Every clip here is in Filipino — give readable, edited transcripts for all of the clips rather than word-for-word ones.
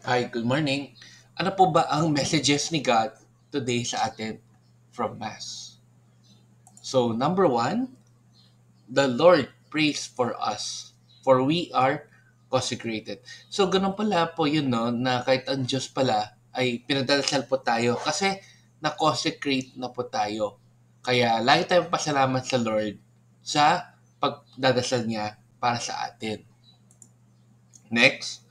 Hi, good morning. Ano po ba ang messages ni God today sa atin from Mass? So, number one, the Lord prays for us, for we are consecrated. So, ganun pala po yun, no, na kahit ang Diyos pala ay pinadalasal po tayo kasi na-consecrate na po tayo. Kaya, lagi tayong pasalamat sa Lord sa pagdadasal niya para sa atin. Next,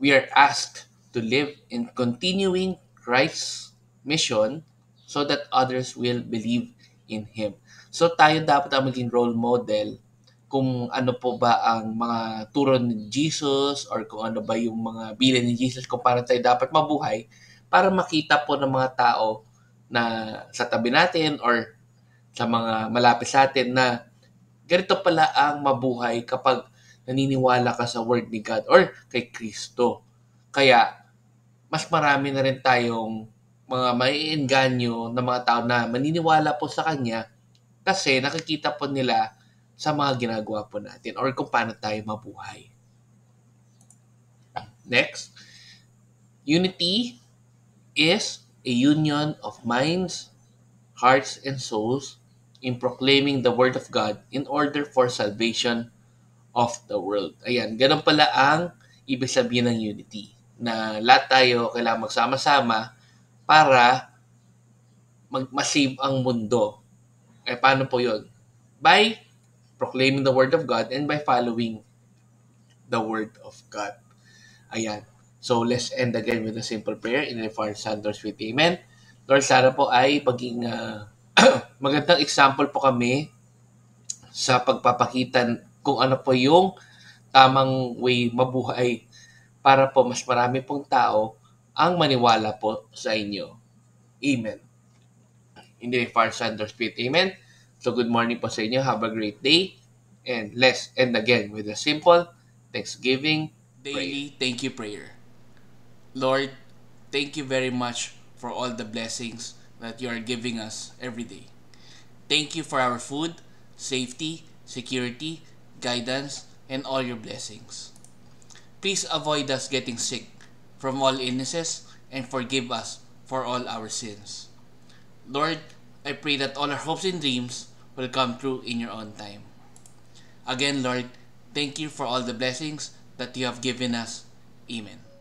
we are asked to live in continuing Christ's mission so that others will believe in Him. So tayo dapat ang maging role model kung ano po ba ang mga turo ni Jesus or kung ano ba yung mga bilin ni Jesus kung paano tayo dapat mabuhay para makita po ng mga tao na sa tabi natin or sa mga malapit sa atin na ganito pala ang mabuhay kapag naniniwala ka sa word ni God or kay Kristo. Kaya mas marami na rin tayong mga maiengganyo na mga tao na maniniwala po sa Kanya kasi nakikita po nila sa mga ginagawa po natin or kung paano tayo mabuhay. Next, unity is a union of minds, hearts, and souls in proclaiming the Word of God in order for salvation of the world. Ayan, ganun pala ang ibig sabihin ng unity. Na lahat tayo kailangan magsama-sama para masave ang mundo. Eh, paano po yun? By proclaiming the Word of God and by following the Word of God. Ayan. So, let's end again with a simple prayer in the Father, Son, Lord, Spirit. Amen. Lord, sana po ay maging magandang example po kami sa pagpapakita kung ano po yung tamang way mabuhay para po mas marami pong tao ang maniwala po sa inyo. Amen. In the name of Father, Son, Lord, Spirit. Amen. So good morning po sa inyo. Have a great day. And let's end again with a simple Thanksgiving daily prayer. Thank you prayer. Lord, thank you very much for all the blessings that you are giving us every day. Thank you for our food, safety, security, guidance, and all your blessings. Please avoid us getting sick from all illnesses and forgive us for all our sins. Lord, I pray that all our hopes and dreams will come true in your own time. Again, Lord, thank you for all the blessings that you have given us. Amen.